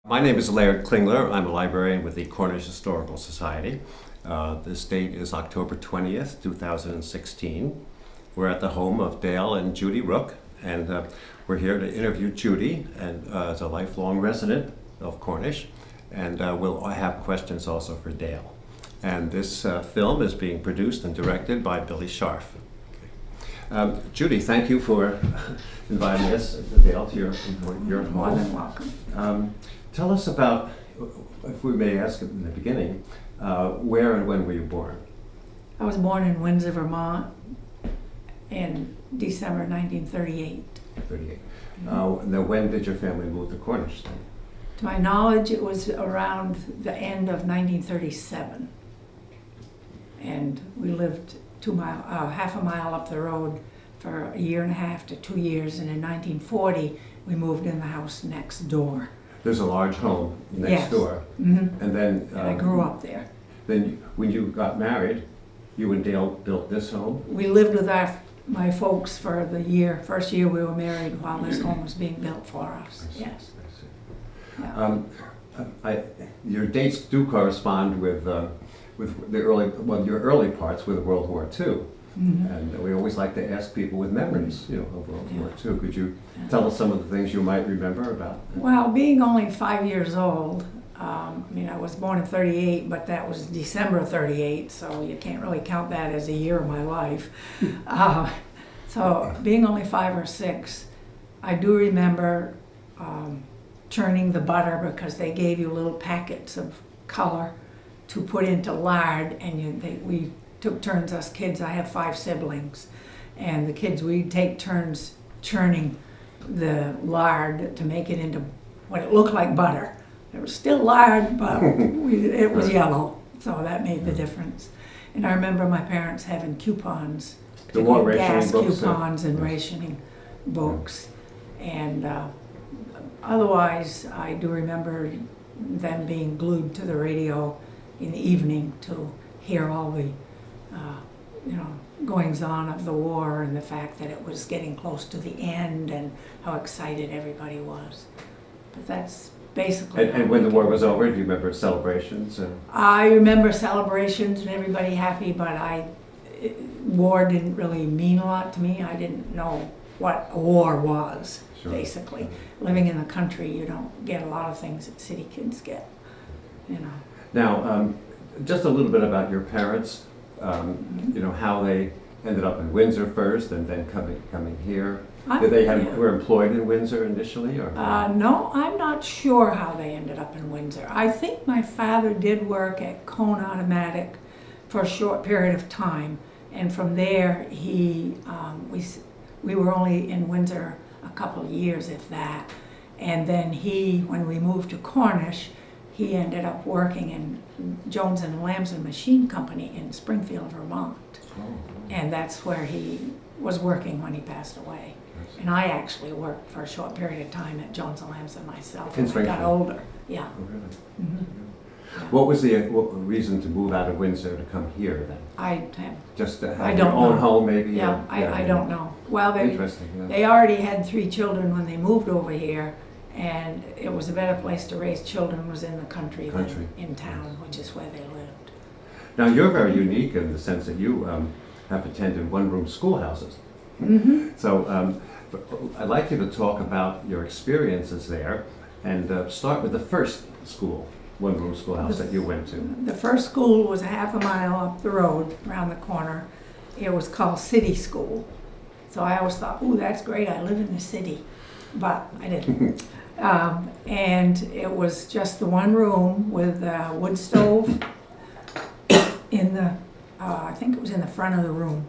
My name is Laird Klingler. I'm a librarian with the Cornish Historical Society. This date is October 20th, 2016. We're at the home of Dale and Judy Rook, and we're here to interview Judy and as a lifelong resident of Cornish, and we'll have questions also for Dale. And this film is being produced and directed by Billy Scharf. Judy, thank you for inviting us, Dale, to your home. More than welcome. Tell us about, if we may ask in the beginning, where and when were you born? I was born in Windsor, Vermont in December 1938. 38. Now, when did your family move to Cornish then? To my knowledge, it was around the end of 1937. And we lived half a mile up the road for a year and a half to 2 years. And in 1940, we moved in the house next door. There's a large home next door. Mm-hmm. And then And I grew up there. Then when you got married, you and Dale built this home? We lived with my folks for the first year we were married while this home was being built for us. I see, Yes. I see. Yeah. Your dates do correspond with your early parts with World War II. Mm-hmm. And we always like to ask people with memories, of World War II. Could you tell us some of the things you might remember about that? Well, being only 5 years old, I was born in 38, but that was December 38, so you can't really count that as a year of my life. So being only 5 or 6, I do remember churning the butter because they gave you little packets of color to put into lard, and we took turns, us kids. I have 5 siblings, and the kids, we'd take turns churning the lard to make it into what it looked like butter. It was still lard, but it was yellow, so that made the difference. And I remember my parents having coupons, The what, gas rationing books, coupons and rationing books. And otherwise, I do remember them being glued to the radio in the evening to hear all the goings on of the war and the fact that it was getting close to the end and how excited everybody was. But that's basically. And when the war was over, do you remember celebrations? I remember celebrations and everybody happy, but war didn't really mean a lot to me. I didn't know what a war was, sure. Basically. Living in the country, you don't get a lot of things that city kids get, Now, just a little bit about your parents, how they ended up in Windsor first and then coming here. Did they were employed in Windsor initially? Or? No, I'm not sure how they ended up in Windsor. I think my father did work at Cone Automatic for a short period of time, and from there we were only in Windsor a couple of years, if that. And then when we moved to Cornish, he ended up working in Jones and Lamson Machine Company in Springfield, Vermont. Oh. And that's where he was working when he passed away. And I actually worked for a short period of time at Jones and Lamson myself when I got older. Yeah. Oh, really? Mm-hmm. Yeah. What was the reason to move out of Windsor to come here then? Just to have your own home, maybe? Yeah, I don't know. Well, Interesting, yeah. They already had 3 children when they moved over here, and it was a better place to raise children was in the country than in town, which is where they lived. Now, you're very unique in the sense that you have attended one-room schoolhouses. Mm-hmm. So I'd like you to talk about your experiences there and start with the first one-room schoolhouse that you went to. The first school was a half a mile up the road, around the corner. It was called City School. So I always thought, ooh, that's great, I live in the city. But I didn't. And it was just the one room with a wood stove in the, I think it was in the front of the room.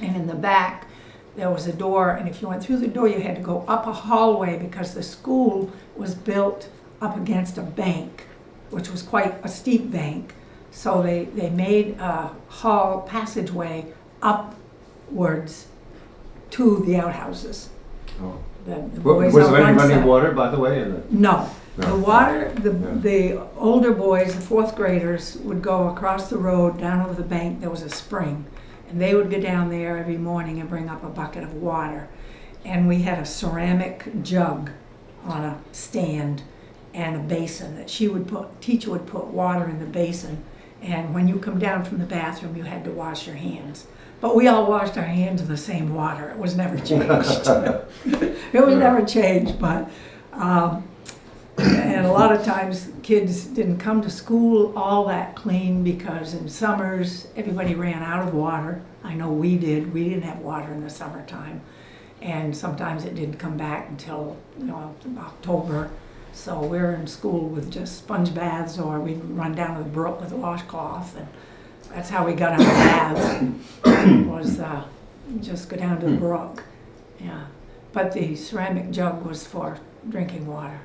And in the back, there was a door, and if you went through the door, you had to go up a hallway because the school was built up against a bank, which was quite a steep bank. So they made a hall passageway upwards to the outhouses. Oh. The boys was on there any one running side. water, by the way? No. No. The water, the older boys, the 4th graders, would go across the road down over the bank. There was a spring, and they would go down there every morning and bring up a bucket of water. And we had a ceramic jug on a stand, and a basin that teacher would put water in the basin, and when you come down from the bathroom, you had to wash your hands. But we all washed our hands in the same water. It was never changed. It was never changed, but, and a lot of times kids didn't come to school all that clean because in summers, everybody ran out of water. I know we did. We didn't have water in the summertime. And sometimes it didn't come back until, October. So we were in school with just sponge baths, or we'd run down to the brook with a washcloth, and that's how we got our baths, was just go down to the brook. Yeah. But the ceramic jug was for drinking water.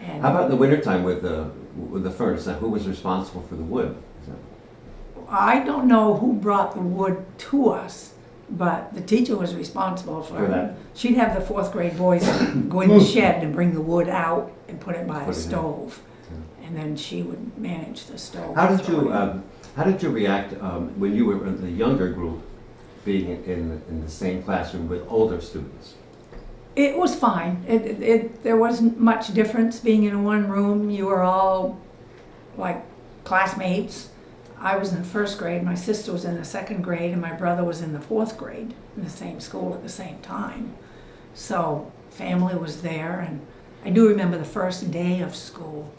And How about in the wintertime with the furnace? Now, who was responsible for the wood? I don't know who brought the wood to us, but the teacher was responsible for that? it. She'd have the fourth grade boys go in the shed and bring the wood out and put it by the stove. And then she would manage the stove. How did you react when you were in the younger group, being in the same classroom with older students? It was fine. There wasn't much difference being in one room. You were all like classmates. I was in the first grade, my sister was in the second grade, and my brother was in the fourth grade in the same school at the same time. So family was there, and I do remember the first day of school.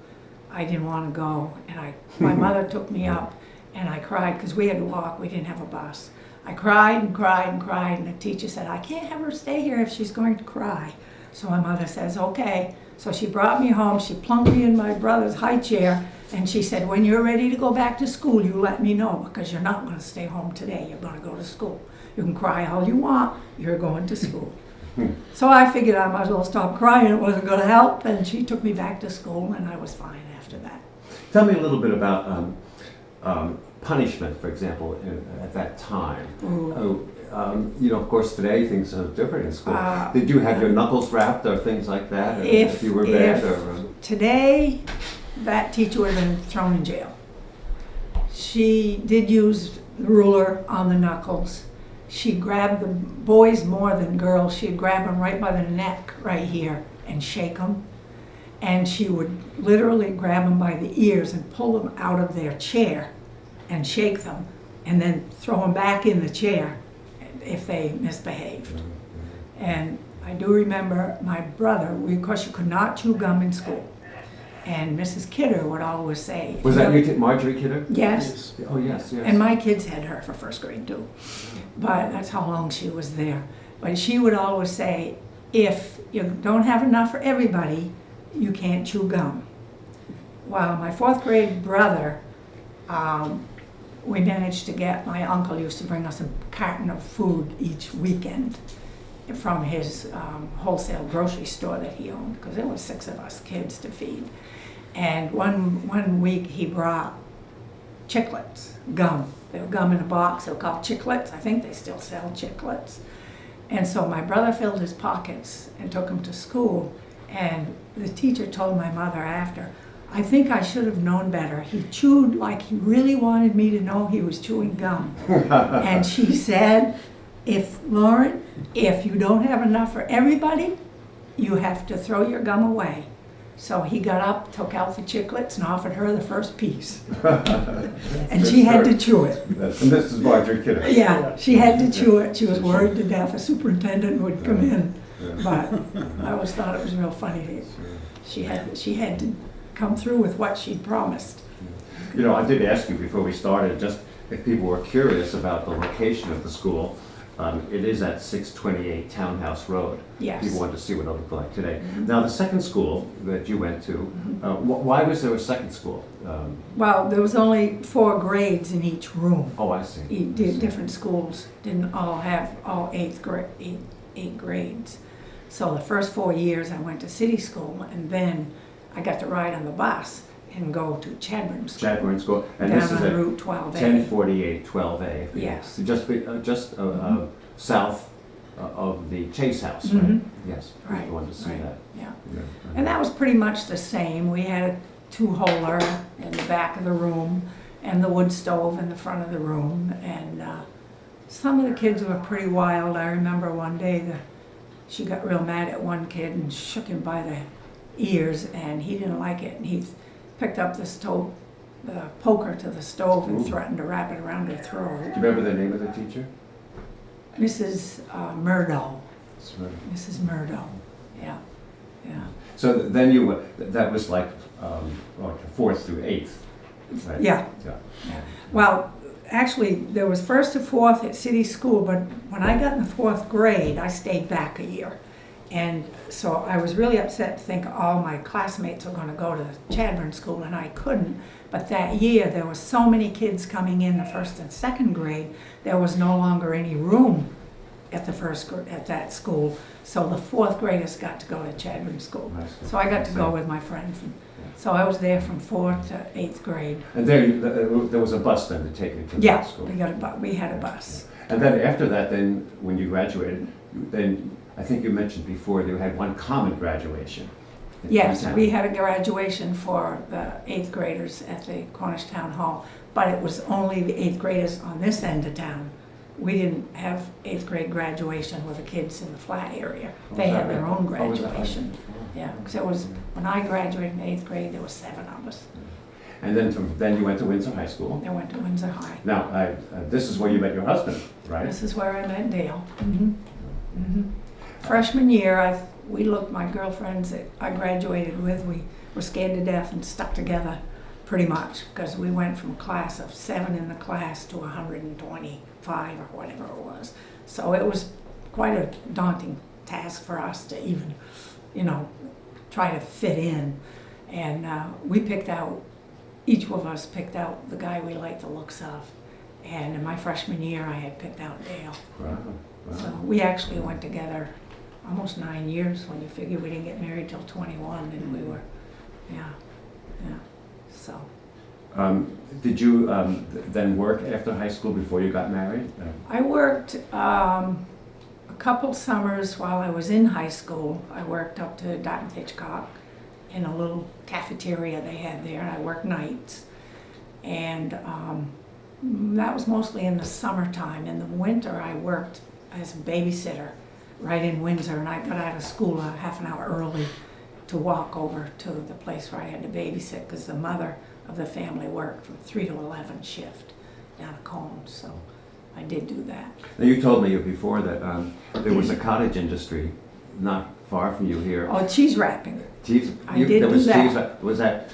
I didn't want to go, and my mother took me up, and I cried because we had to walk, we didn't have a bus. I cried and cried and cried, and the teacher said, I can't have her stay here if she's going to cry. So my mother says, okay. So she brought me home, she plunked me in my brother's high chair, and she said, when you're ready to go back to school, you let me know, because you're not going to stay home today, you're going to go to school. You can cry all you want, you're going to school. So I figured I might as well stop crying, it wasn't going to help, and she took me back to school, and I was fine after that. Tell me a little bit about punishment, for example, at that time. Of course, today things are different in school. Did you have your knuckles wrapped or things like that? If you were bad? Today, that teacher would have been thrown in jail. She did use the ruler on the knuckles. She grabbed the boys more than girls. She'd grab them right by the neck right here and shake them. And she would literally grab them by the ears and pull them out of their chair and shake them, and then throw them back in the chair if they misbehaved. And I do remember my brother, of course you could not chew gum in school. And Mrs. Kidder would always say... Was that you, Marjorie Kidder? Yes. Oh, yes, yes. And my kids had her for first grade too. But that's how long she was there. But she would always say, if you don't have enough for everybody, you can't chew gum. Well, my fourth grade brother, we managed to get, my uncle used to bring us a carton of food each weekend from his wholesale grocery store that he owned, because there were 6 of us kids to feed. And one week he brought chiclets, gum. They were gum in a box, they were called chiclets. I think they still sell chiclets. And so my brother filled his pockets and took them to school. And the teacher told my mother after, I think I should have known better. He chewed like he really wanted me to know he was chewing gum. And she said, Lauren, if you don't have enough for everybody, you have to throw your gum away. So he got up, took out the chiclets, and offered her the first piece. And she had to chew it. And this is Marjorie Kidder. Yeah, she had to chew it. She was worried to death a superintendent would come in. But I always thought it was real funny. She had to come through with what she'd promised. You know, I did ask you before we started, just if people were curious about the location of the school. It is at 628 Townhouse Road. Yes. People want to see what it looked like today. Now, the second school that you went to, why was there a second school? Well, there was only 4 grades in each room. Oh, I see. Different schools didn't all have all 8 grades. So the first 4 years I went to city school, and then I got to ride on the bus and go to Chadbourne School. Chadbourne School. And down this is on Route 12A. 1048 12A. Yes. Just south of the Chase House, right? Yes. Right. I wanted to see that. Yeah. And that was pretty much the same. We had a 2-holer in the back of the room and the wood stove in the front of the room. And some of the kids were pretty wild. I remember one day she got real mad at one kid and shook him by the ears, and he didn't like it, and he picked up the poker to the stove and Ooh. threatened to wrap it around her throat. Do you remember the name of the teacher? Mrs. Murdo. Sorry. Mrs. Murdo. Yeah. Yeah. So then you, that was like 4th through 8th, right? Yeah. Yeah. Yeah. Well, actually, there was 1st to 4th at city school, but when I got in the 4th grade, I stayed back a year. And so I was really upset to think all my classmates were going to go to Chadbourne School, and I couldn't. But that year, there were so many kids coming in the 1st and 2nd grade, there was no longer any room at at that school. So the 4th graders got to go to Chadbourne School. I see. So I got to go with my friends. And so I was there from 4th to 8th grade. And there was a bus then to take you to Yeah, that school? we had a bus. And then after that, then when you graduated, then I think you mentioned before you had one common graduation. Yes, we had a graduation for the 8th graders at the Cornish Town Hall, but it was only the 8th graders on this end of town. We didn't have 8th grade graduation with the kids in the flat area. They had their own graduation. Yeah, because it was, when I graduated in 8th grade, there were 7 of us. And then you went to Windsor High School. I went to Windsor High. Now, this is where you met your husband, right? This is where I met Dale. Freshman year, my girlfriends that I graduated with, we were scared to death and stuck together pretty much, because we went from a class of 7 in the class to 125 or whatever it was. So it was quite a daunting task for us to even, try to fit in. And each of us picked out the guy we liked the looks of. And in my freshman year, I had picked out Dale. Wow. So we actually went together almost 9 years when you figure we didn't get married till 21, and we were, yeah. So. Did you then work after high school before you got married? I worked a couple summers while I was in high school. I worked up to Dartmouth Hitchcock in a little cafeteria they had there, and I worked nights. And that was mostly in the summertime. In the winter, I worked as a babysitter right in Windsor, and I got out of school a half an hour early to walk over to the place where I had to babysit, because the mother of the family worked from 3 to 11 shift down at Combs, so I did do that. Now, you told me before that there was a cottage industry not far from you here. Oh, cheese wrapping. Cheese? I did do that. Was that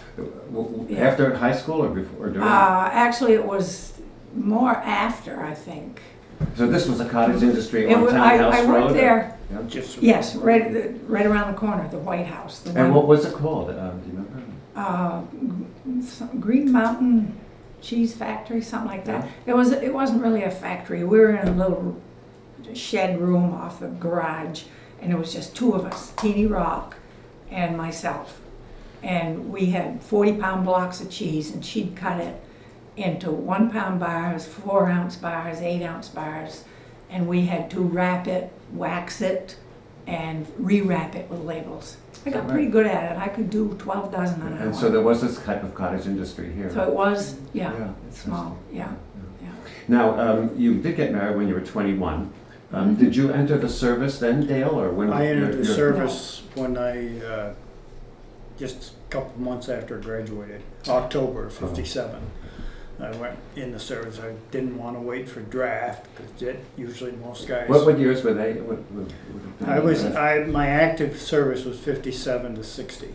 Yeah. after high school or before or during? Actually, it was more after, I think. So this was a cottage industry on Townhouse I Road? worked there. Yeah. Yes, right around the corner, the White House. And what was it called? Do you remember? Green Mountain Cheese Factory, something like that. It wasn't really a factory. We were in a little shed room off the garage, and it was just 2 of us, Teeny Rock and myself. And we had 40-pound blocks of cheese, and she'd cut it into 1-pound bars, 4-ounce bars, 8-ounce bars, and we had to wrap it, wax it, and re-wrap it with labels. I got pretty good at it. I could do 12 dozen an hour. And so there was this type of cottage industry here. So it was, Yeah, small, yeah. Now, you did get married when you were 21. Did you enter the service then, Dale, or when? I entered the service when I, just a couple months after I graduated, October of '57. I went in the service. I didn't want to wait for draft, because usually most guys. What years were they? My active service was '57 to '60.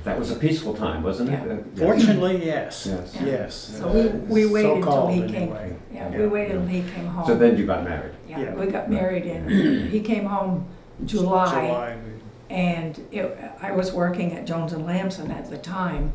That was a peaceful time, wasn't it? Yeah. Yes. Fortunately, yes. Yes. Yes. So we waited until So-called he came. anyway. We waited until he came home. So then you got married. Yeah, we got married in, he came home July, we- and I was working at Jones and Lamson at the time,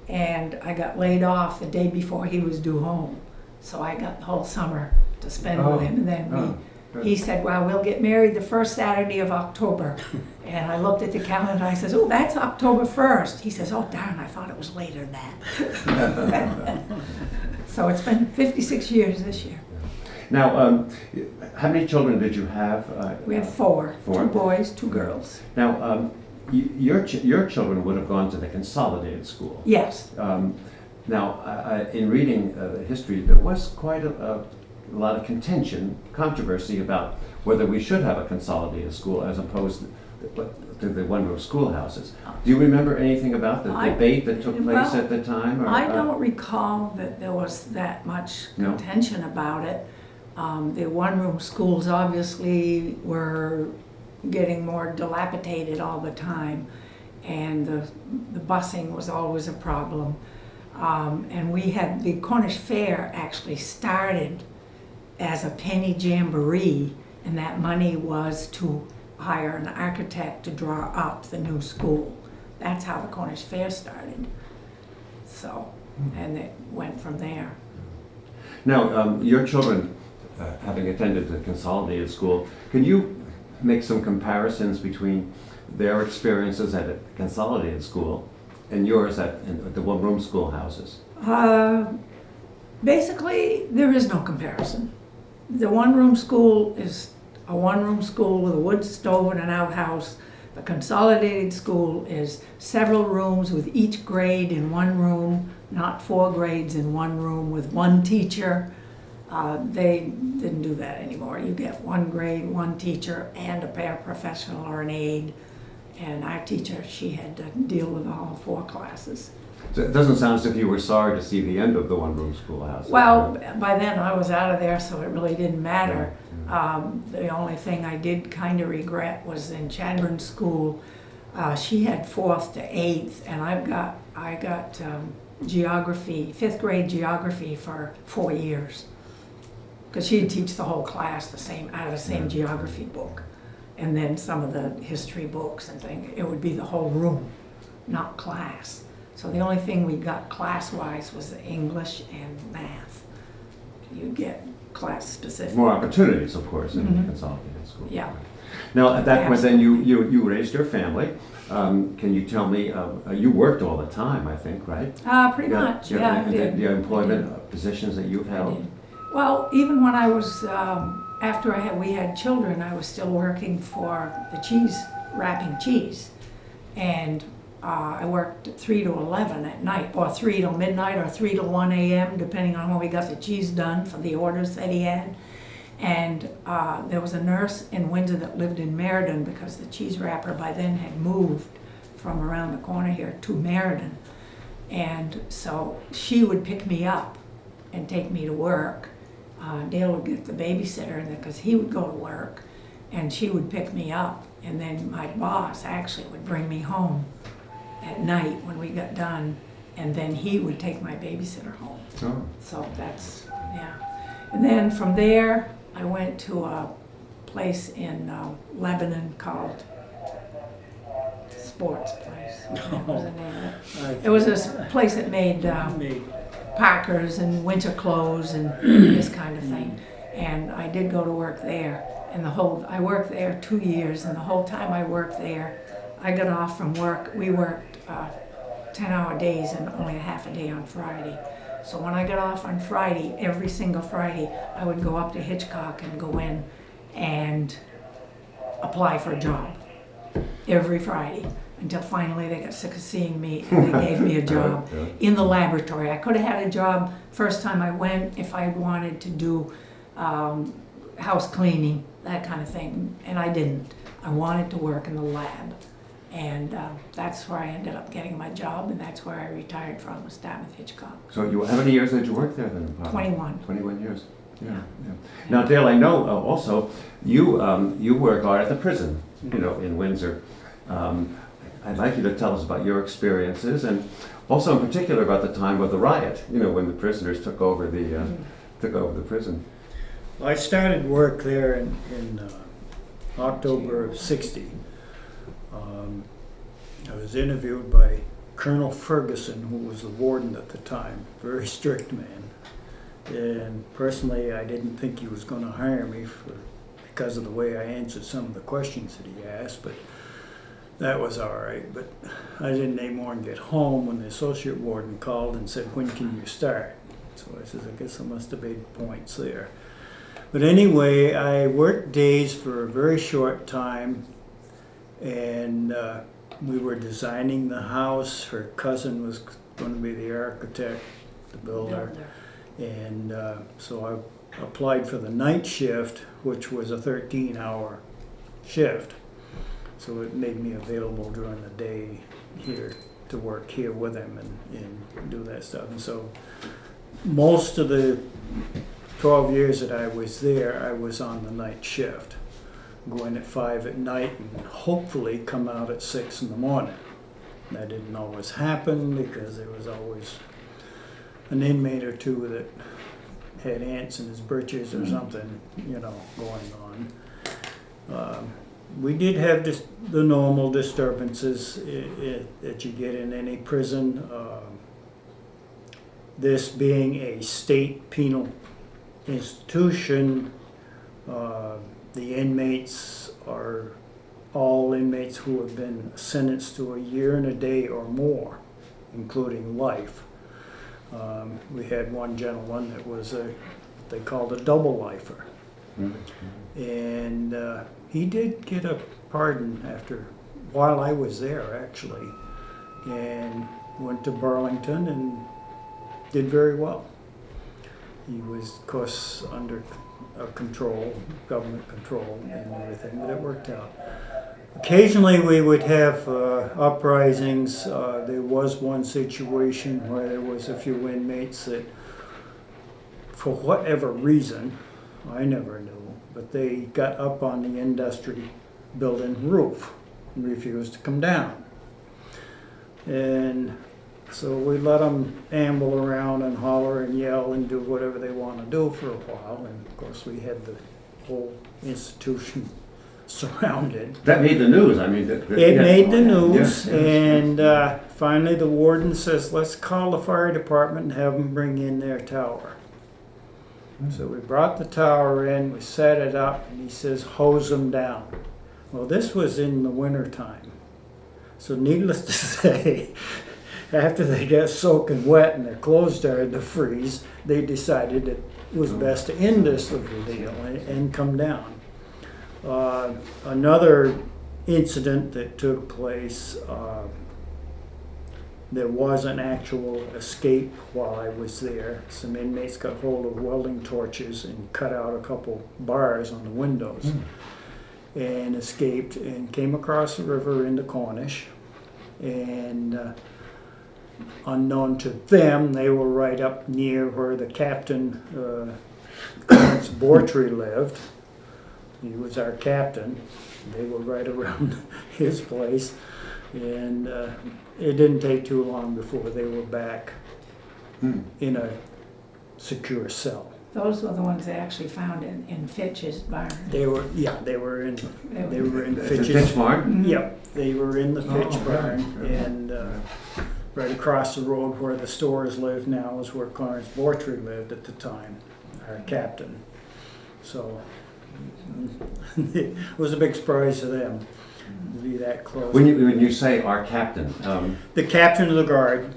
and I got laid off the day before he was due home. So I got the whole summer to spend with him, and then he said, well, we'll get married the first Saturday of October. And I looked at the calendar and I says, oh, that's October 1st. He says, oh, darn, I thought it was later than that. So it's been 56 years this year. Now, how many children did you have? We have 4, 4? 2 boys, 2 girls. Now, your children would have gone to the consolidated school. Yes. Now, in reading the history, there was quite a lot of controversy about whether we should have a consolidated school as opposed the one-room schoolhouses. Do you remember anything about the debate that took place well, at the time? Or, I don't recall that there was that much No? contention about it. The one-room schools obviously were getting more dilapidated all the time, and the busing was always a problem. And we had the Cornish Fair actually started as a penny jamboree, and that money was to hire an architect to draw up the new school. That's how the Cornish Fair started. So, and it went from there. Now, your children, having attended the consolidated school, can you make some comparisons between their experiences at a consolidated school and yours at the one-room schoolhouses? Basically, there is no comparison. The one-room school is a one-room school with a wood stove and an outhouse. The consolidated school is several rooms with each grade in one room, not 4 grades in one room with one teacher. They didn't do that anymore. You get 1 grade, 1 teacher, and a paraprofessional or an aide. And our teacher, she had to deal with all 4 classes. So it doesn't sound as if you were sorry to see the end of the one-room schoolhouse. Well, by then I was out of there, so it really didn't matter. The only thing I did kind of regret was in Chadbourne School, she had 4th to 8th, and I got geography, 5th grade geography for 4 years. Because she'd teach the whole class out of the same geography book. And then some of the history books and things. It would be the whole room, not class. So the only thing we got class-wise was the English and math. You get class-specific. More opportunities, of course, in the consolidated school. Yeah. Now, at that point, then you raised your family. Can you tell me, you worked all the time, I think, right? Pretty much, yeah. I did. The employment positions that you've I held? did. Well, even when I was, after we had children, I was still working for the cheese, wrapping cheese. And I worked 3 to 11 at night, or 3 till midnight, or 3 to 1 a.m., depending on when we got the cheese done for the orders that he had. And there was a nurse in Windsor that lived in Meriden, because the cheese wrapper by then had moved from around the corner here to Meriden. And so she would pick me up and take me to work. Dale would get the babysitter, because he would go to work, and she would pick me up, and then my boss actually would bring me home at night when we got done, and then he would take my babysitter home. Oh. So that's, yeah. And then from there, I went to a place in Lebanon called Sports Place. What was the name of it? It was a place that made Parkers and winter clothes and this kind of thing. And I did go to work there. And I worked there 2 years, and the whole time I worked there, I got off from work. We worked 10-hour days and only a half a day on Friday. So when I got off on Friday, every single Friday, I would go up to Hitchcock and go in and apply for a job every Friday, until finally they got sick of seeing me and they gave me a job in the laboratory. I could have had a job first time I went if I wanted to do house cleaning, that kind of thing, and I didn't. I wanted to work in the lab, and that's where I ended up getting my job, and that's where I retired from, was Dartmouth Hitchcock. So how many years did you work there then? 21. 21 years. Yeah. Now, Dale, I know also you were a guard at the prison, in Windsor. I'd like you to tell us about your experiences, and also in particular about the time of the riot. When the prisoners took over the prison. I started work there in October of '60. I was interviewed by Colonel Ferguson, who was the warden at the time, very strict man. And personally, I didn't think he was going to hire me because of the way I answered some of the questions that he asked, but that was all right. But I didn't any more than get home when the associate warden called and said, "When can you start?" So I said, "I guess I must have made points there." But anyway, I worked days for a very short time, and we were designing the house. Her cousin was going to be the architect, the builder. And so I applied for the night shift, which was a 13-hour shift. So it made me available during the day here to work here with him and do that stuff. And so most of the 12 years that I was there, I was on the night shift, going at 5 at night and hopefully come out at 6 in the morning. That didn't always happen because there was always an inmate or two that had ants in his britches or something, you know, going on. We did have the normal disturbances that you get in any prison. This being a state penal institution, the inmates are all inmates who have been sentenced to a year and a day or more, including life. We had one gentleman that was they called a double lifer. And he did get a pardon while I was there actually, and went to Burlington and did very well. He was, of course, under government control and everything, but it worked out. Occasionally we would have uprisings. There was one situation where there was a few inmates that, for whatever reason, I never knew, but they got up on the industry building roof and refused to come down. And so we let them amble around and holler and yell and do whatever they want to do for a while. And of course we had the whole institution surrounded. That made the news. I mean, It made the news, and finally the warden says, let's call the fire department and have them bring in their tower. So we brought the tower in, we set it up, and he says, hose them down. Well, this was in the winter time. So needless to say, after they got soaking wet and their clothes started to freeze, they decided that it was best to end this little deal and come down. Another incident that took place, there was an actual escape while I was there. Some inmates got hold of welding torches and cut out a couple bars on the windows and escaped and came across the river into Cornish. And unknown to them, they were right up near where the captain, Clarence Bortree, lived. He was our captain. They were right around his place. And it didn't take too long before they were back in a secure cell. Those were the ones they actually found in Fitch's barn. They were in The Fitch's. Fitch barn? Yep, they were in the Fitch barn, okay. and right across the road where the stores live now is where Clarence Bortree lived at the time, our captain. So it was a big surprise to them to be that close. When you say our captain, The captain of the guard.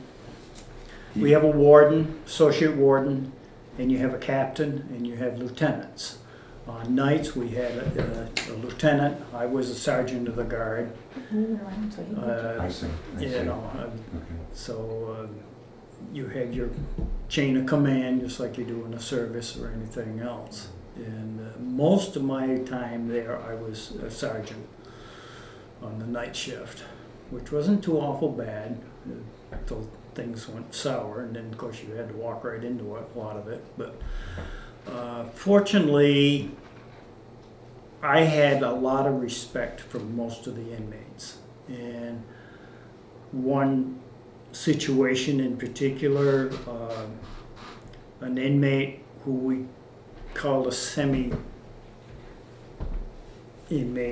We have a warden, associate warden, and you have a captain, and you have lieutenants. On nights, we had a lieutenant. I was a sergeant of the guard. I see. You know, Okay. so you had your chain of command, just like you do in the service or anything else. And most of my time there, I was a sergeant on the night shift, which wasn't too awful bad until things went sour, and then of course you had to walk right into it, a lot of it. But fortunately, I had a lot of respect for most of the inmates. And one situation in particular, an inmate who we called a semi-inmate,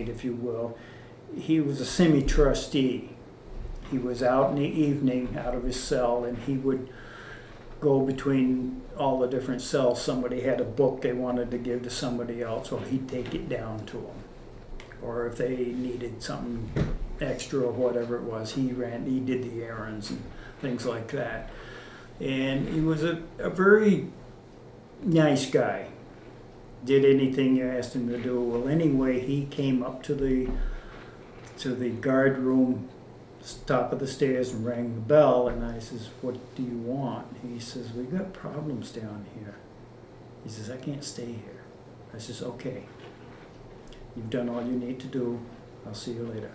if you will, he was a semi-trustee. He was out in the evening, out of his cell, and he would go between all the different cells. Somebody had a book they wanted to give to somebody else, or he'd take it down to them. Or if they needed something extra or whatever it was, he did the errands and things like that. And he was a very nice guy. Did anything you asked him to do. Well, anyway, he came up to the guard room, top of the stairs, and rang the bell, and I says, what do you want? He says, we got problems down here. He says, I can't stay here. I says, okay, you've done all you need to do. I'll see you later.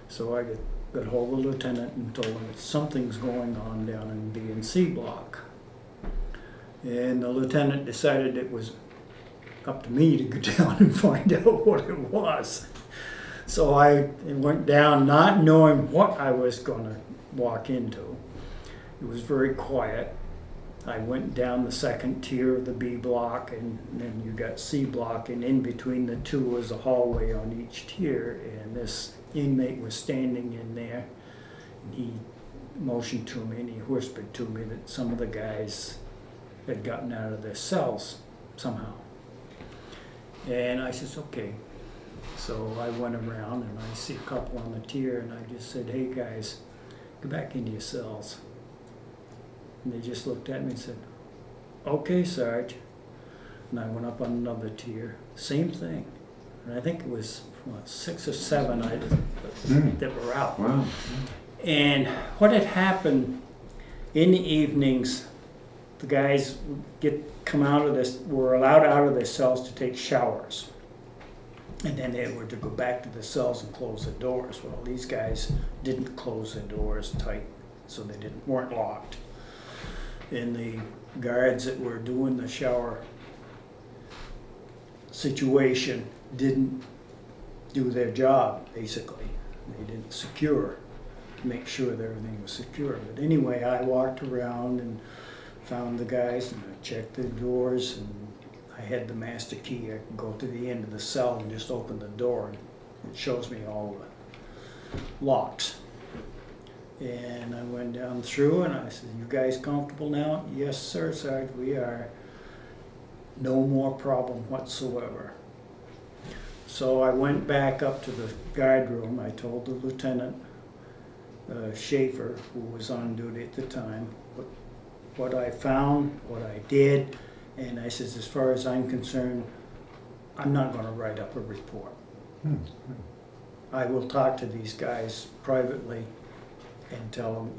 So I got hold of the lieutenant and told him that something's going on down in B and C block. And the lieutenant decided it was up to me to go down and find out what it was. So I went down not knowing what I was going to walk into. It was very quiet. I went down the second tier of the B block, and then you got C block, and in between the two was a hallway on each tier, and this inmate was standing in there. And he motioned to me and he whispered to me that some of the guys had gotten out of their cells somehow. And I says, okay. So I went around and I see a couple on the tier, and I just said, hey guys, go back into your cells. And they just looked at me and said, okay, Sarge. And I went up on another tier, same thing. And I think it was 6 or 7 that were out. Wow. And what had happened in the evenings, the guys were allowed out of their cells to take showers. And then they were to go back to the cells and close the doors. Well, these guys didn't close the doors tight, so they weren't locked. And the guards that were doing the shower situation didn't do their job, basically. They didn't make sure that everything was secure. But anyway, I walked around and found the guys, and I checked the doors, and I had the master key. I could go to the end of the cell and just open the door, and it shows me all the locks. And I went down through, and I said, you guys comfortable now? Yes, sir, Sarge, we are. No more problem whatsoever. So I went back up to the guard room. I told the lieutenant, Schaefer, who was on duty at the time, what I found, what I did, and I says, as far as I'm concerned, I'm not going to write up a report. I will talk to these guys privately and tell them,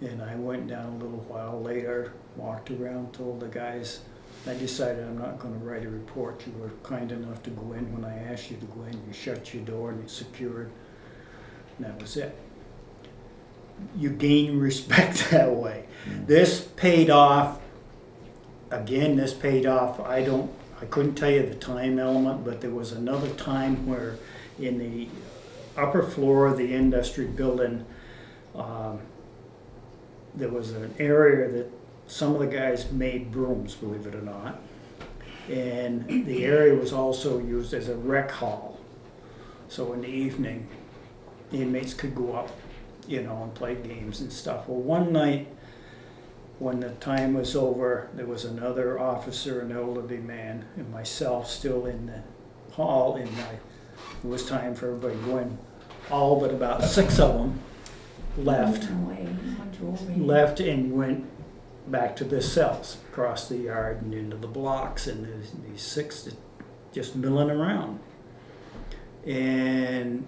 And I went down a little while later, walked around, told the guys, I decided I'm not going to write a report. You were kind enough to go in when I asked you to go in. You shut your door and it's secured. And that was it. You gain respect that way. This paid off. Again, this paid off. I couldn't tell you the time element, but there was another time where in the upper floor of the industry building, there was an area that some of the guys made brooms, believe it or not. And the area was also used as a rec hall. So in the evening, the inmates could go up, and play games and stuff. Well, one night, when the time was over, there was another officer, an elderly man, and myself still in the hall, and it was time for everybody to go in. All but about 6 of them left and went back to their cells, across the yard and into the blocks, and there's these 6 just milling around. And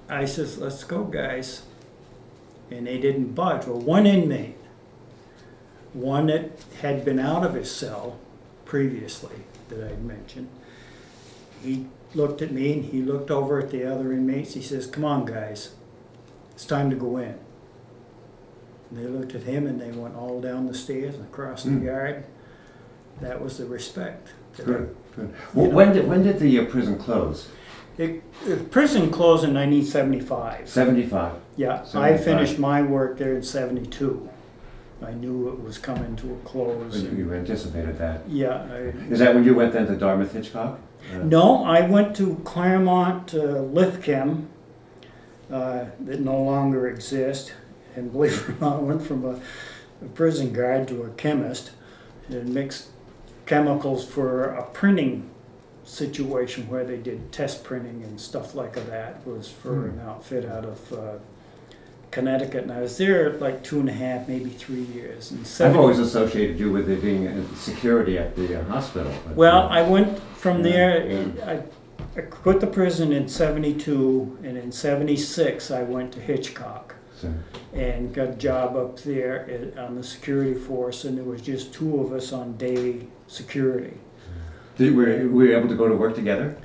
I says, let's go, guys. And they didn't budge. Well, one inmate, one that had been out of his cell previously that I'd mentioned, he looked at me and he looked over at the other inmates. He says, come on, guys, it's time to go in. And they looked at him and they went all down the stairs and across the yard. That was the respect. Good. Well, when did the prison close? The prison closed in 1975. 75. Yeah, 75. I finished my work there in 72. I knew it was coming to a close. You anticipated that. Yeah. Is that when you went then to Dartmouth Hitchcock? No, I went to Claremont Lithchem that no longer exists. And believe it or not, I went from a prison guard to a chemist and mixed chemicals for a printing situation where they did test printing and stuff like that. It was for an outfit out of Connecticut, and I was there like 2.5, maybe 3 years. And I've always associated you with it being security at the hospital. Well, I went from there. I quit the prison in 72, and in 76 I went to Hitchcock and got a job up there on the security force, and there was just 2 of us on daily security. Were you able to go to work together?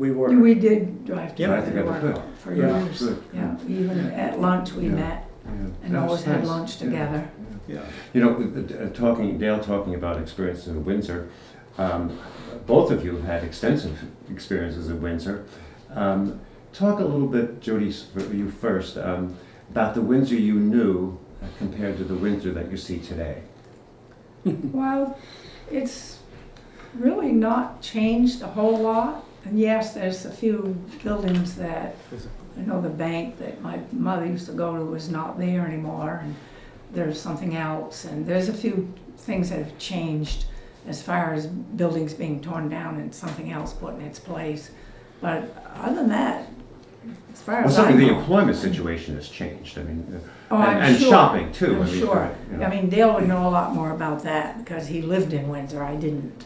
We were. We did drive Yeah. together to Drive together, work for Yeah. years. Good. Yeah, even at lunch we Yeah. met Yeah. and That's always had nice. lunch Yeah. together. Yeah. You know, Dale talking about experiences in Windsor, both of you have had extensive experiences in Windsor. Talk a little bit, Judy, for you first, about the Windsor you knew compared to the Windsor that you see today. Well, it's really not changed a whole lot. And yes, there's a few buildings that, I know the bank that my mother used to go to is not there anymore, and there's something else. And there's a few things that have changed as far as buildings being torn down and something else put in its place. But other than that, as far Well, as I certainly the know. employment situation has changed. I mean, Oh, I'm and sure. shopping too. I'm I mean, sure. you know. I mean, Dale would know a lot more about that because he lived in Windsor. I didn't.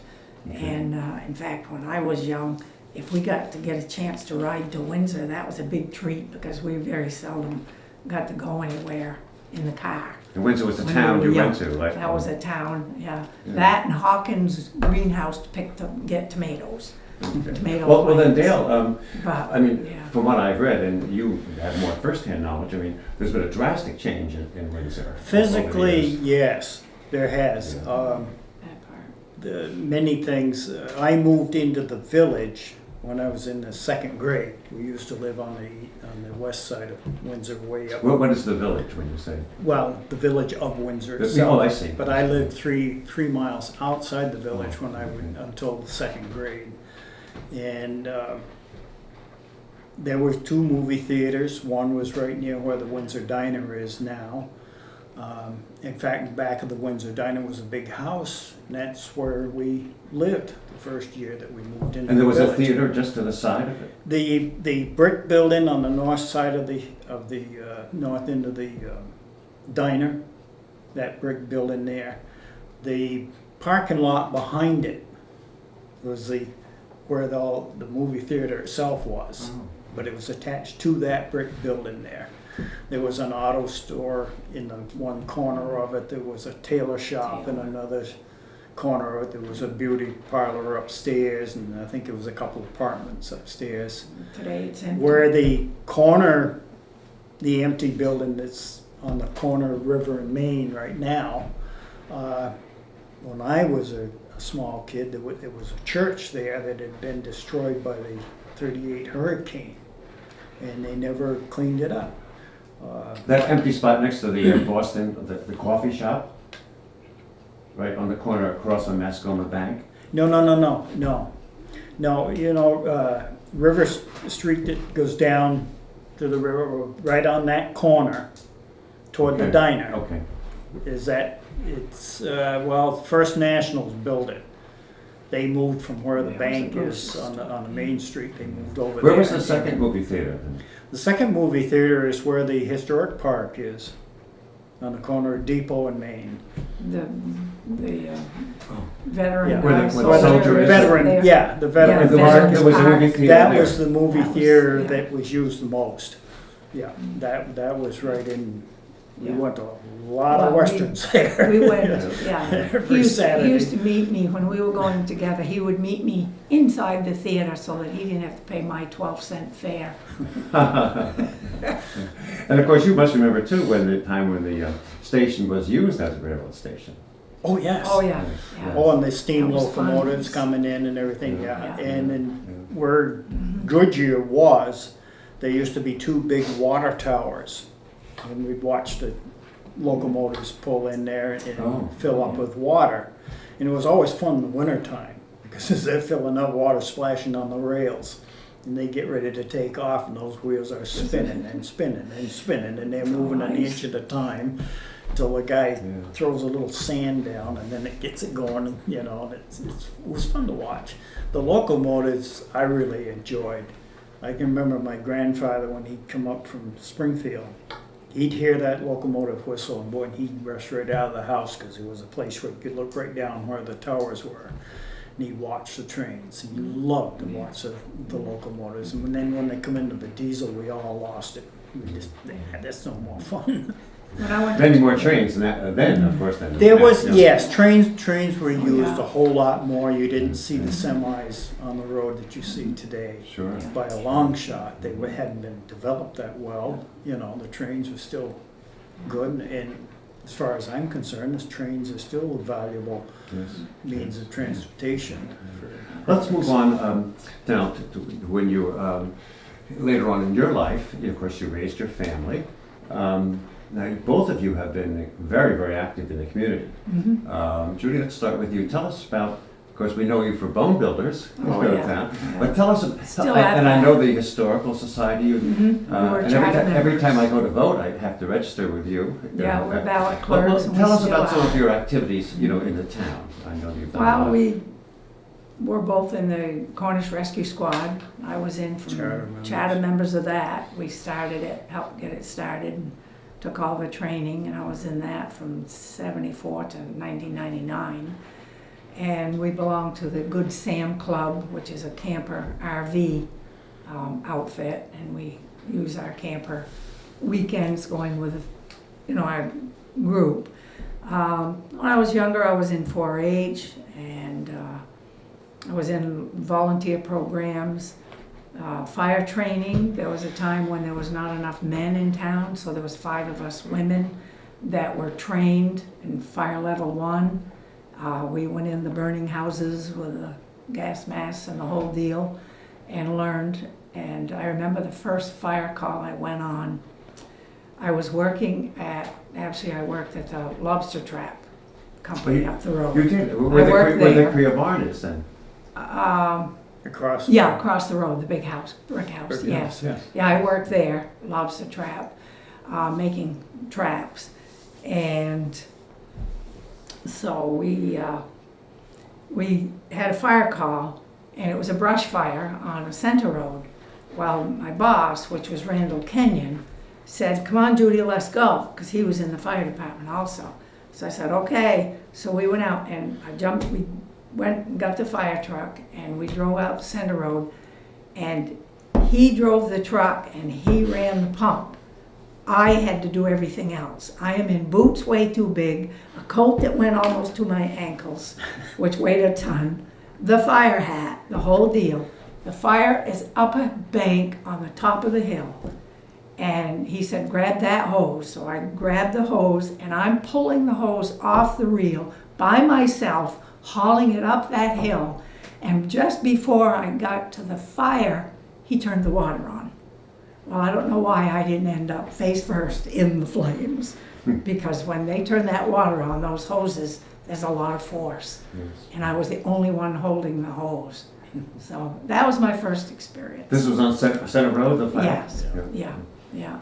Okay. And in fact, when I was young, if we got to get a chance to ride to Windsor, that was a big treat because we very seldom got to go anywhere in the car. And Windsor was the When town we were you went young. to, right? That was a town, yeah. Yeah. That and Hawkins Greenhouse to get tomatoes. Okay. Tomato Well, then plants. Dale, But, I mean, yeah. from what I've read, and you have more first-hand knowledge, I mean, there's been a drastic change in Windsor. over the Physically, years. yes, there has. Yeah. That part. The many things. I moved into the village when I was in the second grade. We used to live on the west side of Windsor, way up. What is the village when you say? Well, the village of Windsor Oh, itself. I see. But I lived three miles outside the village Oh, when I went okay. until the second grade, and there were two movie theaters. One was right near where the Windsor Diner is now. In fact, in back of the Windsor Diner was a big house, and that's where we lived the first year that we moved into And there was the a village. theater just to the side of it? The brick building on the north side of the north end of the diner, that brick building there. The parking lot behind it was where the movie theater itself was, but it was attached to that brick building there. There was an auto store in the one corner of it. There was a tailor shop in another corner of it. There was a beauty parlor upstairs, and I think there was a couple of apartments upstairs. Today it's empty. Where the corner, the empty building that's on the corner of River and Main right now, when I was a small kid, there was a church there that had been destroyed by the '38 hurricane, and they never cleaned it up. That empty spot next to the Boston, the coffee shop? Right on the corner across from Mascoma Bank? No, you know, River Street that goes down to the river, right on that corner toward the Okay. diner. Okay. Is that, it's, well, First Nationals built it. They moved from where the Yeah, bank it was is a on the main street, they moved over there. Where was the second movie theater then? The second movie theater is where the historic park is, on the corner of Depot and Main. The Oh. veteran Yeah. Where the soldier soldier is. there. Veteran, yeah, the veteran Yeah, There park. was a movie theater That there. was the movie That was- theater yeah. that was used the most. Yeah, that was right in, we Yeah. went to a lot of Well, we- westerns there. We went, yeah. Every He Saturday. used to meet me when we were going together. He would meet me inside the theater so that he didn't have to pay my 12-cent fare. And of course, you must remember too when the station was used as a railroad station. Oh, yes. Oh, yeah, yeah. Oh, and the steam That was fun. locomotives coming in and everything, yeah. Yeah. And then where Goodyear was, there used to be two big water towers. And we'd watch the locomotives pull in there and Oh. fill up with water. And it was always fun in the wintertime because as they're filling up, water splashing on the rails. And they get ready to take off and those wheels are spinning and spinning and spinning and they're moving an Nice. inch at a time until the guy Yeah. throws a little sand down and then it gets it going, you know, and it was fun to watch. The locomotives I really enjoyed. I can remember my grandfather when he'd come up from Springfield, he'd hear that locomotive whistle and boy, he'd rush right out of the house because it was a place where you could look right down where the towers were. And he'd watch the trains. He loved to watch the locomotives. And then when they come into the diesel, we all lost it. We just, that's no more fun. When I went Many to, more trains than that, then, of course, than There now, was, yeah. yes, trains were Oh, used yeah. a whole lot more. You didn't see the semis on the road that you see today. Sure. Yeah. By a long shot. They hadn't been developed that well. You know, the trains were still good, and as far as I'm concerned, the trains are still a valuable Yes. means of transportation. Let's move on now to when you later on in your life. Of course, you raised your family. Now, both of you have been very, very active in the community. Judy, let's start with you. Tell us about. Of course, we know you for Bone Builders Oh, in yeah. town, Yeah. but tell us. Still have and I that. know the Historical Society. You, We were and charter every members. time I go to vote, I have to register with you. Yeah, we're ballot Well, clerks. and tell we us still about some are. of your activities, in the town. I know you've done a Well, lot. we're both in the Cornish Rescue Squad. I was in from Charter members. members of that. We started it, helped get it started, and took all the training, and I was in that from '74 to 1999. And we belong to the Good Sam Club, which is a camper RV outfit, and we use our camper weekends going with, our group. When I was younger, I was in 4-H, and I was in volunteer programs, fire training. There was a time when there was not enough men in town, so there was 5 of us women that were trained in fire level 1. We went in the burning houses with the gas masks and the whole deal and learned. And I remember the first fire call I went on. I was working I worked at the lobster trap company up the road. You did. worked Where the there. Korea barn is then. Across. Yeah, across the road, the big house, brick house, Brick yes. Yes. Yeah, I worked there, lobster trap, making traps. And so we had a fire call, and it was a brush fire on a center road. Well, my boss, which was Randall Kenyon, said, "Come on, Judy, let's go," because he was in the fire department also. So I said, "Okay." So we went out, and we went and got the fire truck, and we drove out the center road, and he drove the truck and he ran the pump. I had to do everything else. I am in boots way too big, a coat that went almost to my ankles, which weighed a ton, the fire hat, the whole deal. The fire is up a bank on the top of the hill. And he said, "Grab that hose." So I grabbed the hose, and I'm pulling the hose off the reel by myself, hauling it up that hill. And just before I got to the fire, he turned the water on. Well, I don't know why I didn't end up face first in the flames, because when they turn that water on, those hoses, there's a lot of force. Yes. And I was the only one holding the hose. So that was my first experience. This was on Center Road, the fire? Yes, yeah.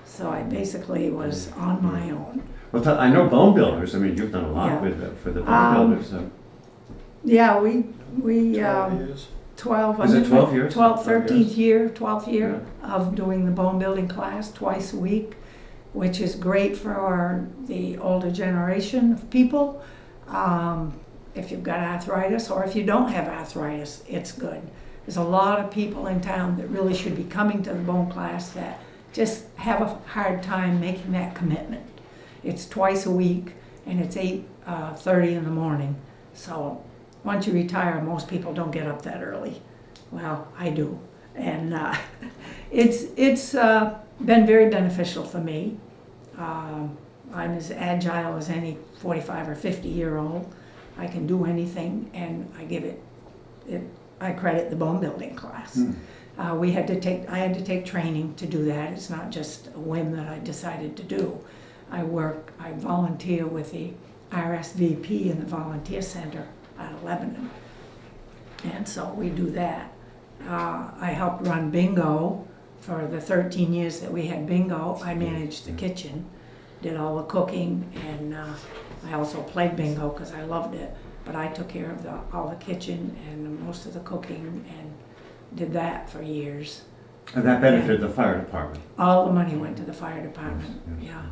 So I basically was on my own. Well, I know Bone Builders. I mean, you've done a lot Yeah. for the Bone Builders. So. Yeah, we 12 years. 12, Is it 12 years? 12th, 12 13th year, 12th year of doing the bone building class twice a week, which is great for the older generation of people. If you've got arthritis, or if you don't have arthritis, it's good. There's a lot of people in town that really should be coming to the bone class that just have a hard time making that commitment. It's twice a week, and it's 8:30 in the morning. So once you retire, most people don't get up that early. Well, I do. And it's been very beneficial for me. I'm as agile as any 45 or 50-year-old. I can do anything, and I credit the bone building class. I had to take training to do that. It's not just a whim that I decided to do. I volunteer with the RSVP in the volunteer center out of Lebanon. And so we do that. I helped run bingo for the 13 years that we had bingo. I managed the kitchen, did all the cooking, and I also played bingo because I loved it. But I took care of all the kitchen and most of the cooking and did that for years. And that benefited the fire department. All the money went to the fire department, Yes. yeah.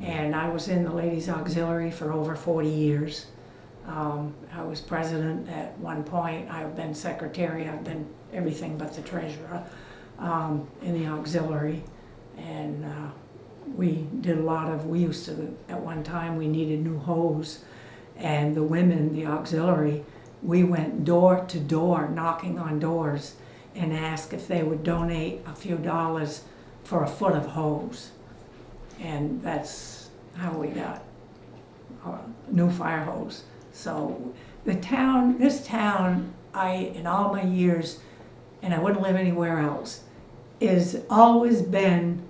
And I was in the ladies auxiliary for over 40 years. I was president at one point. I've been secretary. I've been everything but the treasurer in the auxiliary. And we did a lot of, we used to, at one time, we needed new hose. And the women, the auxiliary, we went door to door, knocking on doors, and asked if they would donate a few dollars for a foot of hose. And that's how we got a new fire hose. So the town, this town, in all my years, and I wouldn't live anywhere else, is always been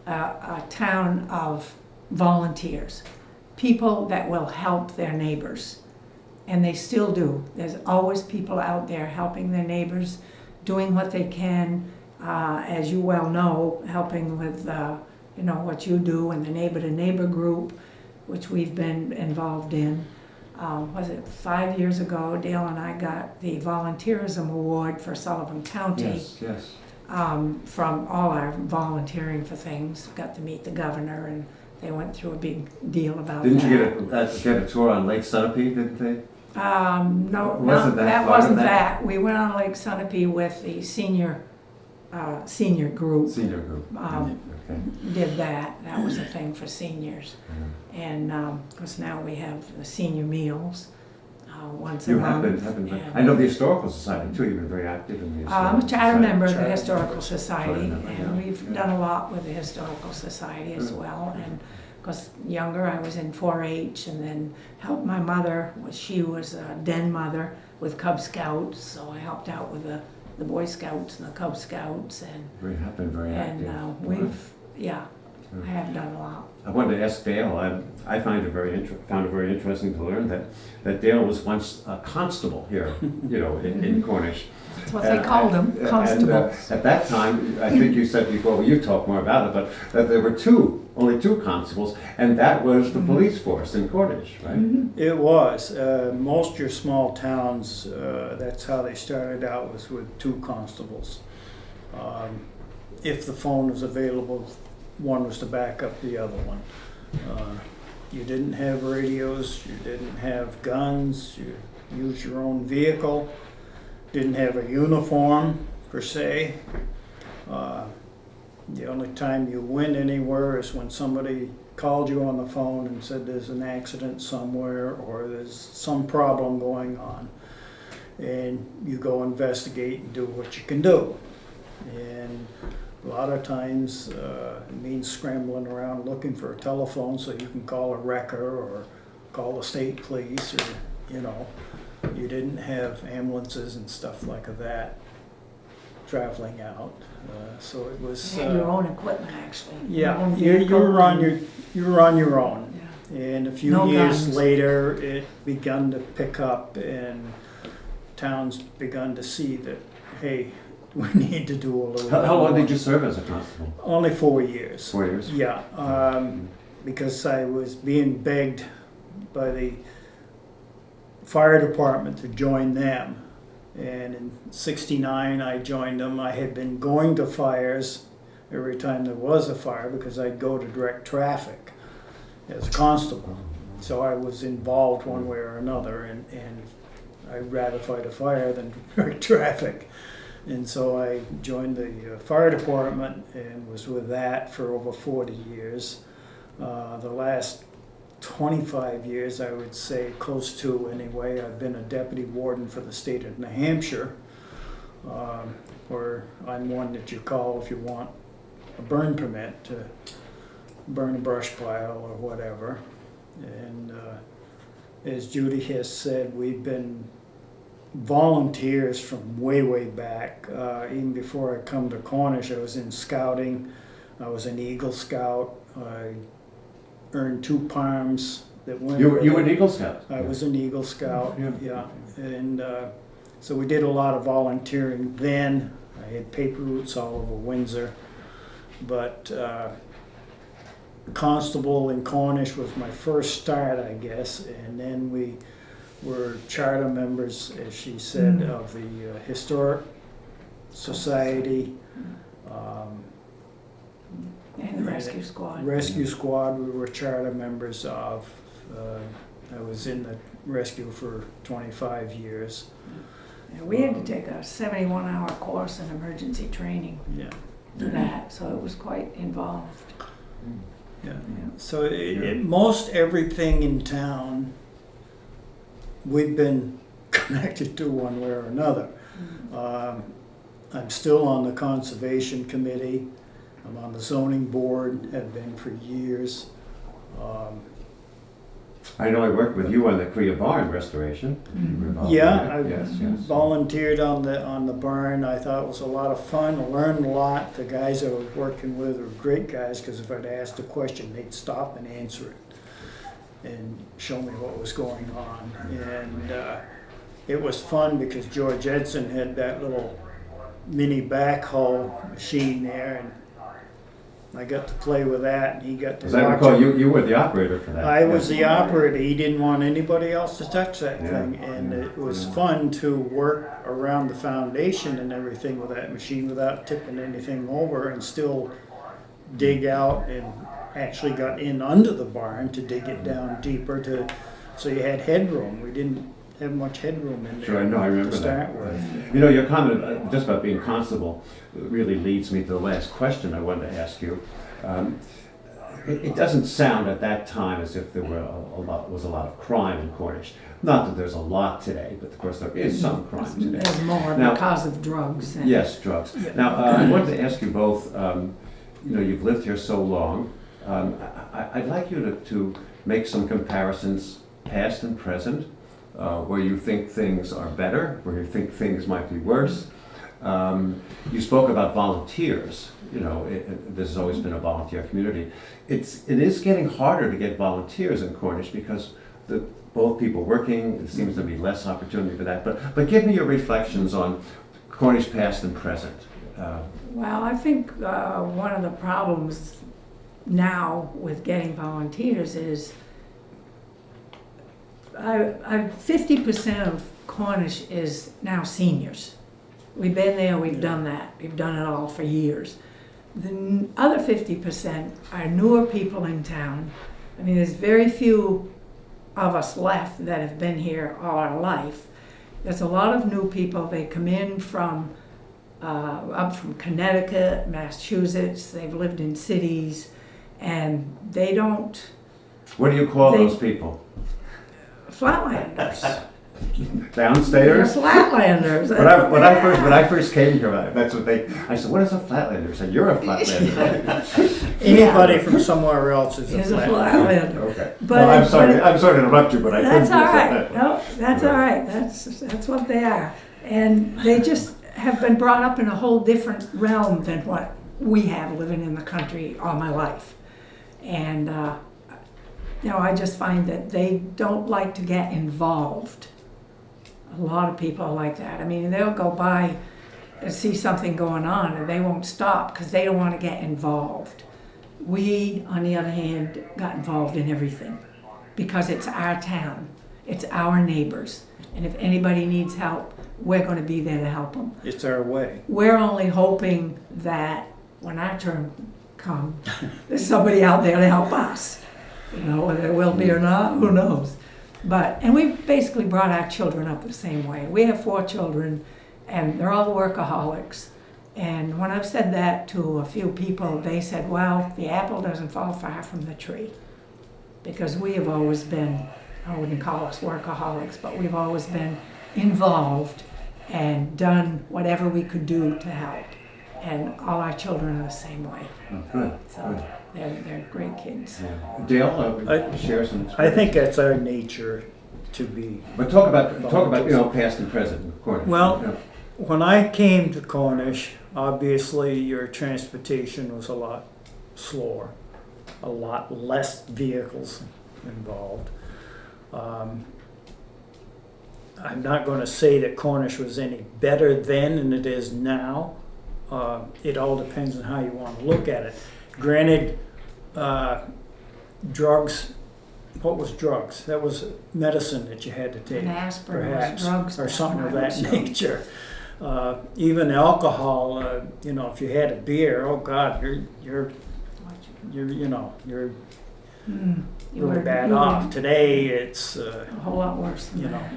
a town of volunteers, people that will help their neighbors. And they still do. There's always people out there helping their neighbors, doing what they can, as you well know, helping with what you do and the neighbor to neighbor group, which we've been involved in. Was it 5 years ago, Dale and I got the volunteerism award for Sullivan County. Yes. From all our volunteering for things. Got to meet the governor, and they went through a big deal about Didn't that. you get a tour on Lake Sunapee, didn't they? No, Wasn't that that part of wasn't that? that. We went on Lake Sunapee with the senior group. Senior group. Okay. Did that. That was a thing for seniors. And of course now we have the senior meals once a You month. have been. and- I know the Historical Society too. You've been very active in the I'm Historical a charter member of the Charter Historical member. Society, Charter member, and yeah. we've done a lot with the Historical Society as well. And of course, younger, I was in 4-H, and then helped my mother. She was a den mother with Cub Scouts, so I helped out with the Boy Scouts and the Cub Scouts, and Have been very active. I have done a lot. I wanted to ask Dale. I found it very interesting to learn that Dale was once a constable here, in Cornish. That's what they called him, constable. And, at that time, I think you said before, well, you talk more about it, but that there were only two constables, and that was the police force in Cornish, right? It was. Most your small towns, that's how they started out, was with 2 constables. If the phone was available, one was to back up the other one. You didn't have radios, you didn't have guns, you used your own vehicle, didn't have a uniform per se. The only time you went anywhere is when somebody called you on the phone and said there's an accident somewhere or there's some problem going on. And you go investigate and do what you can do. And a lot of times it means scrambling around looking for a telephone so you can call a wrecker or call the state police, or you didn't have ambulances and stuff like that traveling out. So it was. You had your own equipment, actually. Your Yeah, own you vehicle. were on your own. Yeah. And a few No years guns. later, it begun to pick up, and towns begun to see that, hey, we need to do a little bit How long more. did you serve as a constable? Only 4 years. 4 years? Yeah, because I was being begged by the fire department to join them. And in '69, I joined them. I had been going to fires every time there was a fire because I'd go to direct traffic as a constable. So I was involved one way or another, and I'd rather fight a fire than direct traffic. And so I joined the fire department and was with that for over 40 years. The last 25 years, I would say, close to anyway, I've been a deputy warden for the state of New Hampshire, where I'm one that you call if you want a burn permit to burn a brush pile or whatever. And as Judy has said, we've been volunteers from way back. Even before I come to Cornish, I was in scouting. I was an Eagle Scout. I earned 2 palms that went. You were an Eagle Scout? I was an Eagle Scout, Yeah. yeah. And so we did a lot of volunteering then. I had paper routes all over Windsor. But constable in Cornish was my first start, I guess. And then we were charter members, as she said, of the Historic Society. And the rescue squad. Rescue Squad, we were charter members of. I was in the rescue for 25 years. And we had to take a 71-hour course in emergency training Yeah. for that, so it was quite involved. Yeah. Yeah. So most everything in town, we've been connected to one way or another. I'm still on the conservation committee. I'm on the zoning board, have been for years. I know I worked with you on the Korea barn restoration. You were involved in Yeah, that. I Yes. volunteered on the barn. I thought it was a lot of fun. I learned a lot. The guys I was working with were great guys, because if I'd asked a question, they'd stop and answer it and show me what was going on. And it was fun because George Edson had that little mini backhoe machine there, and I got to play with that, and he got to As I watch recall, it. you were the operator for that. I was Yes. the operator. He didn't want anybody else to touch that Yeah, thing, and yeah, it was yeah. fun to work around the foundation and everything with that machine without tipping anything over, and still dig out, and actually got in under the barn to dig it down deeper so you had headroom. We didn't have much headroom in there Sure, I know, I remember to start that. with. You know, your comment just about being constable really leads me to the last question I wanted to ask you. It doesn't sound at that time as if there were was a lot of crime in Cornish. Not that there's a lot today, but of course there is some crime today. There's more Now- because of drugs. And Yes, drugs. Now, I wanted to ask you both, you know, you've lived here so long. I'd like you to make some comparisons, past and present, where you think things are better, where you think things might be worse. You spoke about volunteers. You know, this has always been a volunteer community. It is getting harder to get volunteers in Cornish because both people working, it seems to be less opportunity for that. But give me your reflections on Cornish past and present. Well, I think one of the problems now with getting volunteers is 50% of Cornish is now seniors. We've been there, we've done that, we've done it all for years. The other 50% are newer people in town. I mean, there's very few of us left that have been here all our life. There's a lot of new people. They come in from up from Connecticut, Massachusetts. They've lived in cities, and they don't. What do you call those people? Flatlanders. They're Downstairs? Flatlanders. When I first came here, that's what I said, what is a Flatlander? I said, you're a Flatlander. Anybody from somewhere else is a Is a flat. Flatlander. Okay. But Well, I'm it- sorry but- I'm sorry to interrupt you, but I couldn't. That's all miss right. that. No, that's all right. That's what they are. And they just have been brought up in a whole different realm than what we have living in the country all my life. And, you know, I just find that they don't like to get involved. A lot of people are like that. I mean, they'll go by and see something going on and they won't stop because they don't want to get involved. We, on the other hand, got involved in everything because it's our town. It's our neighbors. And if anybody needs help, we're going to be there to help them. It's our way. We're only hoping that when our turn comes, there's somebody out there to help us. You know, whether it will be or not, who knows. And we've basically brought our children up the same way. We have 4 children, and they're all workaholics. And when I've said that to a few people, they said, well, the apple doesn't fall far from the tree. Because we have always been, I wouldn't call us workaholics, but we've always been involved and done whatever we could do to help. And all our children are the same way. Oh, good. So they're great kids. Yeah. Dale, share some. I think that's our nature to be. But talk about you know, past and present, of course. Well, Yeah. when I came to Cornish, obviously your transportation was a lot slower, a lot less vehicles involved. I'm not going to say that Cornish was any better then than it is now. It all depends on how you want to look at it. Granted, drugs, what was drugs? That was medicine that you had to take, And aspirin was perhaps, drugs or back something of when I that was young. nature. Even alcohol, you know, if you had a beer, oh God, you're You really were- bad you were off. Today, it's a whole lot worse than you know. that.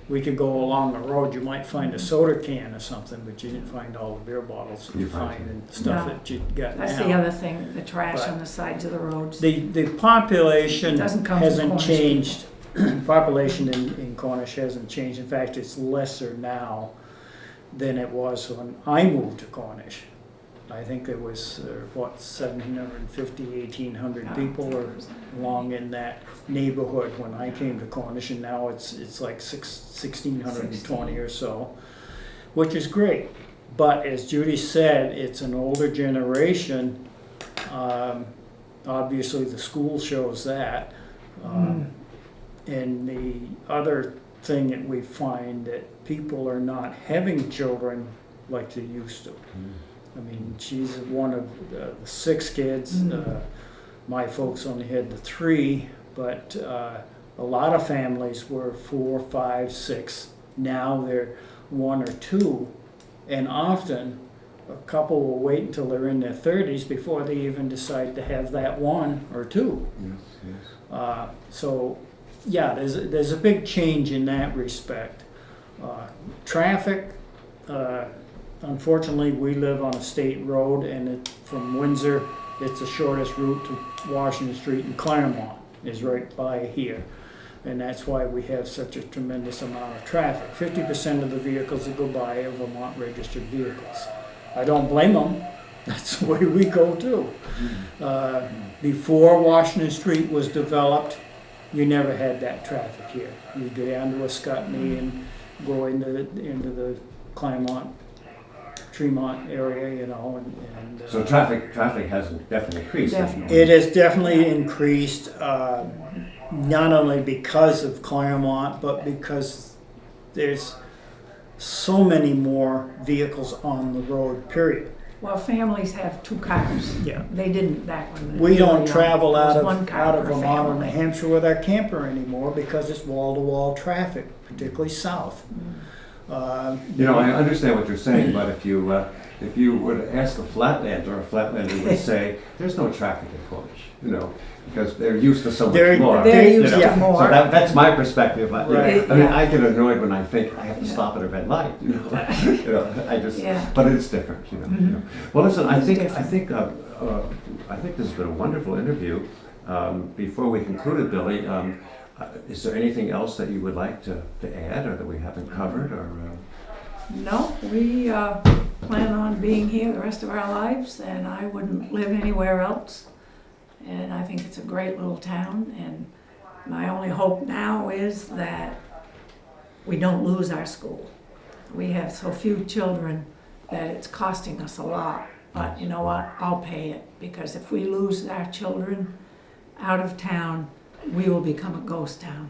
we could go along the road, you might find a soda can or something, but you didn't find all the beer bottles that you find and stuff No. that you got now. That's the other thing, the trash But on the sides of the roads. The population Doesn't come from hasn't Cornish changed. Population in Cornish hasn't changed. In fact, it's lesser now than it was when I moved to Cornish. I think there was, 1,750, 1,800 people or along in that neighborhood when I came to Cornish, and now it's like 1,620 or so, which is great. But as Judy said, it's an older generation. Obviously, the school shows that. And the other thing that we find that people are not having children like they used to. I mean, she's one of the 6 kids. My folks only had the 3, but a lot of families were 4, 5, 6. Now they're 1 or 2, and often a couple will wait until they're in their 30s before they even decide to have that 1 or 2. Yes. So, yeah, there's a big change in that respect. Traffic, unfortunately, we live on a state road, and from Windsor, it's the shortest route to Washington Street, and Claremont is right by here. And that's why we have such a tremendous amount of traffic. 50% of the vehicles that go by are Vermont registered vehicles. I don't blame them. That's the way we go too. Before Washington Street was developed, you never had that traffic here. You go down to Escutney and go into the Claremont, Tremont area, you know, and So traffic hasn't definitely increased. Definitely. it has definitely increased, not only because of Claremont, but because there's so many more vehicles on the road, period. Well, families have 2 cars. Yeah. They didn't back when. We don't young. travel It was out one of car per Vermont or New family. Hampshire with our camper anymore because it's wall-to-wall traffic, particularly south. You know, I understand what you're saying, but if you were to ask a Flatlander, a Flatlander would say, "There's no traffic in Cornish," you know, because they're used to so much They're- more. They're you used know. to more. So that's my perspective. I Right. mean, I get annoyed when I think I have to stop at a red light. You know, you know, I just. Yeah. But it's different, you know. Well, listen, I It's think different. this has been a wonderful interview. Before we concluded, Billy, is there anything else that you would like to add, or that we haven't covered, or? No, we plan on being here the rest of our lives, and I wouldn't live anywhere else. And I think it's a great little town, and my only hope now is that we don't lose our school. We have so few children that it's costing us a lot, but you know what, I'll pay it, because if we lose our children out of town, we will become a ghost town.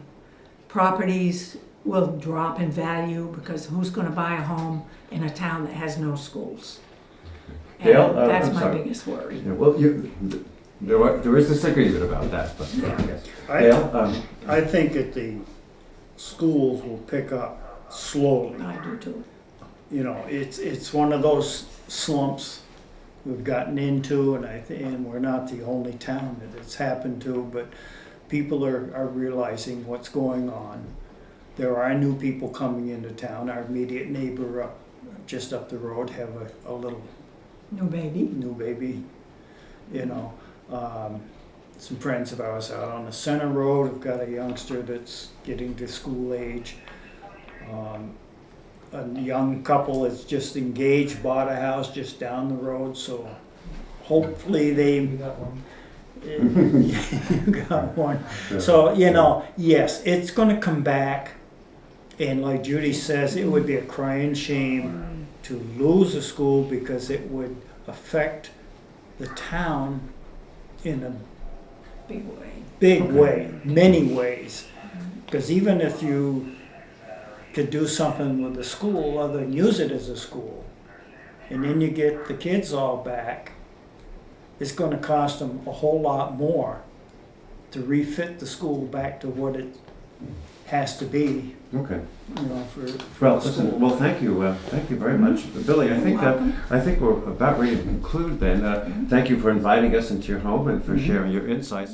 Properties will drop in value, because who's gonna buy a home in a town that has no schools? And Dale, that's I'm my sorry. biggest worry. Yeah, well, there is disagreement about that, but yes. I- Dale, I think that the schools will pick up slowly. I do too. You know, it's one of those slumps we've gotten into, and and we're not the only town that it's happened to, but people are realizing what's going on. There are new people coming into town. Our immediate neighbor just up the road have a little New baby. new baby, you know. Some friends of ours out on the center road have got a youngster that's getting to school age. A young couple that's just engaged, bought a house just down the road, so hopefully they got one. You got one. So, you know, yes, it's gonna come back, and like Judy says, it would be a crying shame to lose a school, because it would affect the town in a Big way. big way, many ways. Because even if you could do something with the school other than use it as a school, and then you get the kids all back, it's going to cost them a whole lot more to refit the school back to what it has to be, okay. you know, for Well, the school. listen, well, thank you very much, Billy. welcome. I think we're about ready to conclude then. Thank you for inviting us into your home and for sharing your insights.